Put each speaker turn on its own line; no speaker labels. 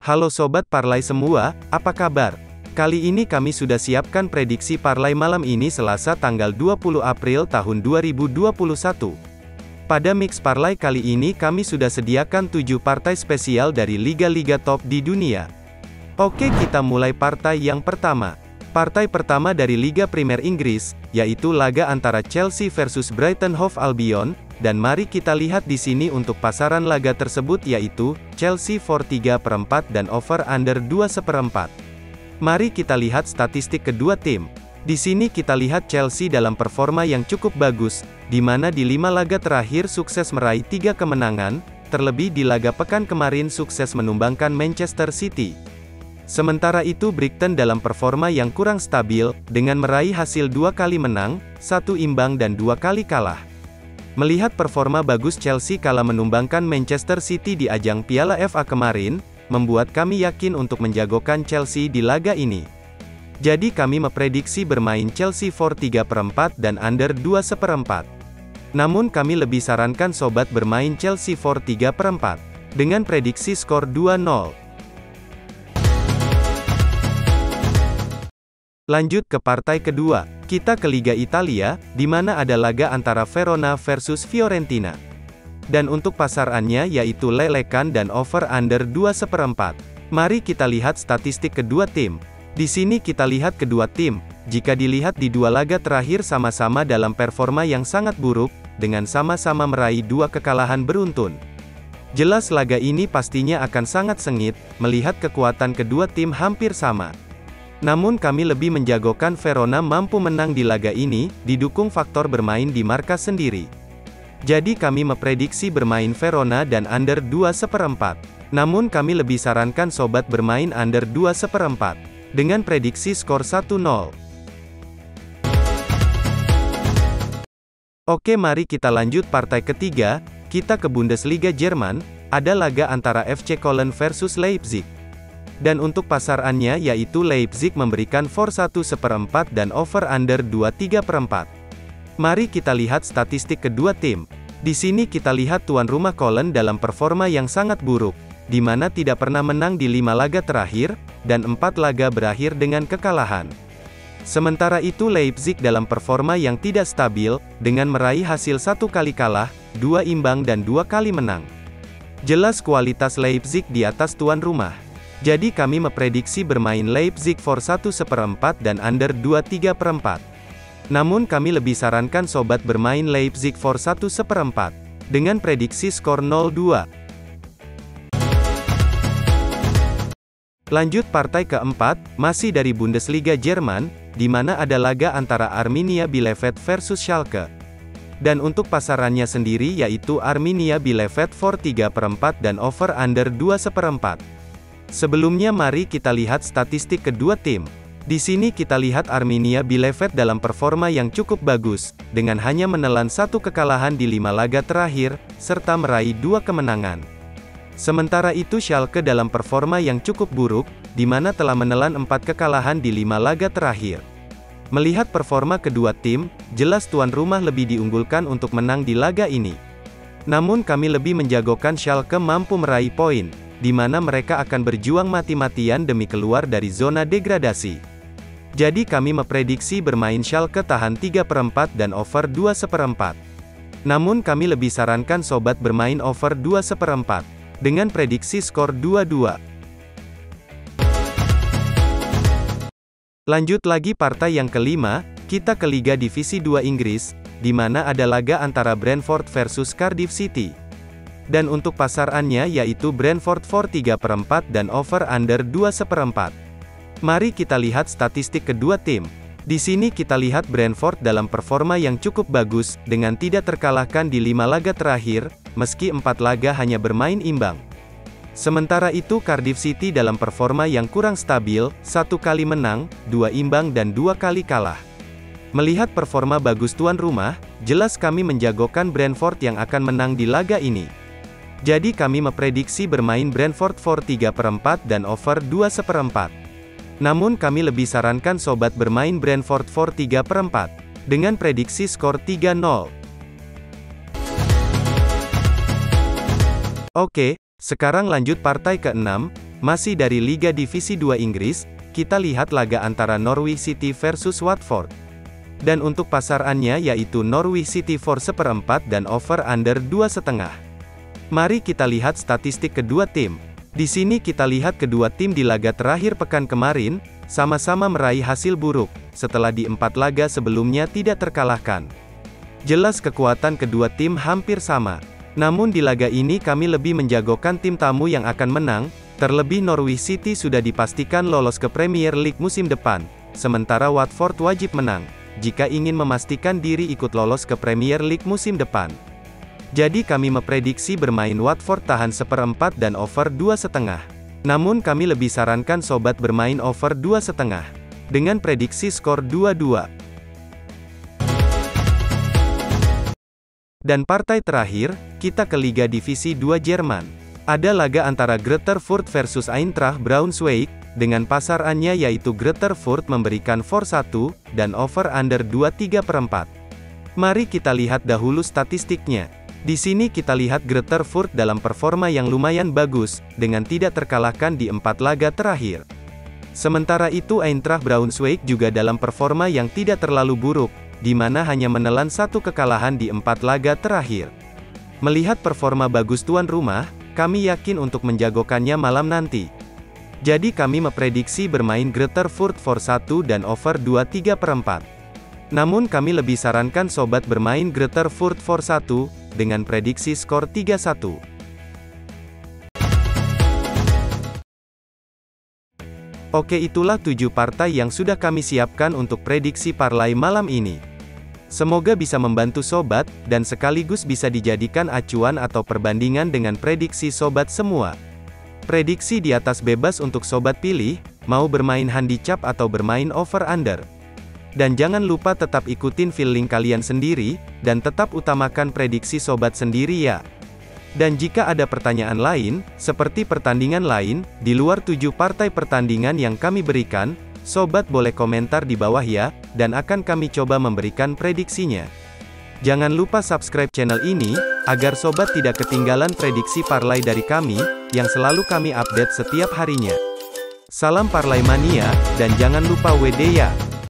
Halo Sobat Parlay semua, apa kabar? Kali ini kami sudah siapkan prediksi parlay malam ini Selasa tanggal 20 April tahun 2021. Pada mix parlay kali ini kami sudah sediakan 7 partai spesial dari liga-liga top di dunia. Oke, kita mulai partai yang pertama. Partai pertama dari Liga Premier Inggris, yaitu laga antara Chelsea versus Brighton Hove Albion, dan mari kita lihat di sini untuk pasaran laga tersebut yaitu Chelsea for 3/4 dan over under 2/4. Mari kita lihat statistik kedua tim. Di sini kita lihat Chelsea dalam performa yang cukup bagus, di mana di 5 laga terakhir sukses meraih 3 kemenangan, terlebih di laga pekan kemarin sukses menumbangkan Manchester City. Sementara itu Brighton dalam performa yang kurang stabil, dengan meraih hasil 2 kali menang, 1 imbang dan 2 kali kalah. Melihat performa bagus Chelsea kala menumbangkan Manchester City di ajang Piala FA kemarin, membuat kami yakin untuk menjagokan Chelsea di laga ini. Jadi kami memprediksi bermain Chelsea for 3/4 dan under 2/4. Namun kami lebih sarankan sobat bermain Chelsea for 3/4, dengan prediksi skor 2-0. Lanjut ke partai kedua, kita ke Liga Italia, di mana ada laga antara Verona versus Fiorentina. Dan untuk pasarannya yaitu lelekan dan over under 2/4. Mari kita lihat statistik kedua tim. Di sini kita lihat kedua tim, jika dilihat di 2 laga terakhir sama-sama dalam performa yang sangat buruk, dengan sama-sama meraih 2 kekalahan beruntun. Jelas laga ini pastinya akan sangat sengit, melihat kekuatan kedua tim hampir sama. Namun kami lebih menjagokan Verona mampu menang di laga ini, didukung faktor bermain di markas sendiri. Jadi kami memprediksi bermain Verona dan under 2/4. Namun kami lebih sarankan sobat bermain under 2/4, dengan prediksi skor 1-0. Oke, mari kita lanjut partai ketiga, kita ke Bundesliga Jerman, ada laga antara FC Köln versus Leipzig. Dan untuk pasarannya yaitu Leipzig memberikan for 1/4 dan over under 2/3. Mari kita lihat statistik kedua tim. Di sini kita lihat tuan rumah Köln dalam performa yang sangat buruk, di mana tidak pernah menang di 5 laga terakhir, dan 4 laga berakhir dengan kekalahan. Sementara itu Leipzig dalam performa yang tidak stabil, dengan meraih hasil 1 kali kalah, 2 imbang dan 2 kali menang. Jelas kualitas Leipzig di atas tuan rumah. Jadi kami memprediksi bermain Leipzig for 1/4 dan under 2/3. Namun kami lebih sarankan sobat bermain Leipzig for 1/4, dengan prediksi skor 0-2. Lanjut partai keempat, masih dari Bundesliga Jerman, di mana ada laga antara Arminia Bielefeld versus Schalke. Dan untuk pasarannya sendiri yaitu Arminia Bielefeld for 3/4 dan over under 2/4. Sebelumnya mari kita lihat statistik kedua tim. Di sini kita lihat Arminia Bielefeld dalam performa yang cukup bagus, dengan hanya menelan 1 kekalahan di 5 laga terakhir, serta meraih 2 kemenangan. Sementara itu Schalke dalam performa yang cukup buruk, di mana telah menelan 4 kekalahan di 5 laga terakhir. Melihat performa kedua tim, jelas tuan rumah lebih diunggulkan untuk menang di laga ini. Namun kami lebih menjagokan Schalke mampu meraih poin, di mana mereka akan berjuang mati-matian demi keluar dari zona degradasi. Jadi kami memprediksi bermain Schalke tahan 3/4 dan over 2/4. Namun kami lebih sarankan sobat bermain over 2/4, dengan prediksi skor 2-2. Lanjut lagi partai yang kelima, kita ke Liga Divisi 2 Inggris, di mana ada laga antara Brentford versus Cardiff City. Dan untuk pasarannya yaitu Brentford for 3/4 dan over under 2/4. Mari kita lihat statistik kedua tim. Di sini kita lihat Brentford dalam performa yang cukup bagus, dengan tidak terkalahkan di 5 laga terakhir, meski 4 laga hanya bermain imbang. Sementara itu Cardiff City dalam performa yang kurang stabil, 1 kali menang, 2 imbang dan 2 kali kalah. Melihat performa bagus tuan rumah, jelas kami menjagokan Brentford yang akan menang di laga ini. Jadi kami memprediksi bermain Brentford for 3/4 dan over 2/4. Namun kami lebih sarankan sobat bermain Brentford for 3/4, dengan prediksi skor 3-0. Oke, sekarang lanjut partai ke-6, Masih dari Liga Divisi 2 Inggris, kita lihat laga antara Norwich City versus Watford. Dan untuk pasarannya yaitu Norwich City for 1/4 dan over under 2,5. Mari kita lihat statistik kedua tim. Di sini kita lihat kedua tim di laga terakhir pekan kemarin, sama-sama meraih hasil buruk, setelah di 4 laga sebelumnya tidak terkalahkan. Jelas kekuatan kedua tim hampir sama. Namun di laga ini kami lebih menjagokan tim tamu yang akan menang, terlebih Norwich City sudah dipastikan lolos ke Premier League musim depan, sementara Watford wajib menang, jika ingin memastikan diri ikut lolos ke Premier League musim depan. Jadi kami memprediksi bermain Watford tahan 1/4 dan over 2,5. Namun kami lebih sarankan sobat bermain over 2,5. Dengan prediksi skor 2-2. Dan partai terakhir, kita ke Liga Divisi 2 Jerman. Ada laga antara Greuther Fürth versus Eintracht Braunschweig, dengan pasarannya yaitu Greuther Fürth memberikan for 1, dan over under 2,3/4. Mari kita lihat dahulu statistiknya. Di sini kita lihat Greuther Fürth dalam performa yang lumayan bagus, dengan tidak terkalahkan di 4 laga terakhir. Sementara itu Eintracht Braunschweig juga dalam performa yang tidak terlalu buruk, di mana hanya menelan 1 kekalahan di 4 laga terakhir. Melihat performa bagus tuan rumah, kami yakin untuk menjagokannya malam nanti. Jadi kami memprediksi bermain Greuther Fürth for 1 dan over 2,3/4. Namun kami lebih sarankan sobat bermain Greuther Fürth for 1, dengan prediksi skor 3-1. Oke, itulah 7 partai yang sudah kami siapkan untuk prediksi parlay malam ini. Semoga bisa membantu sobat, dan sekaligus bisa dijadikan acuan atau perbandingan dengan prediksi sobat semua. Prediksi di atas bebas untuk sobat pilih, mau bermain handicap atau bermain over under. Dan jangan lupa tetap ikutin feeling kalian sendiri, dan tetap utamakan prediksi sobat sendiri ya. Dan jika ada pertanyaan lain, seperti pertandingan lain, di luar 7 partai pertandingan yang kami berikan, sobat boleh komentar di bawah ya, dan akan kami coba memberikan prediksinya. Jangan lupa subscribe channel ini, agar sobat tidak ketinggalan prediksi parlay dari kami, yang selalu kami update setiap harinya. Salam parlay mania, dan jangan lupa WD ya.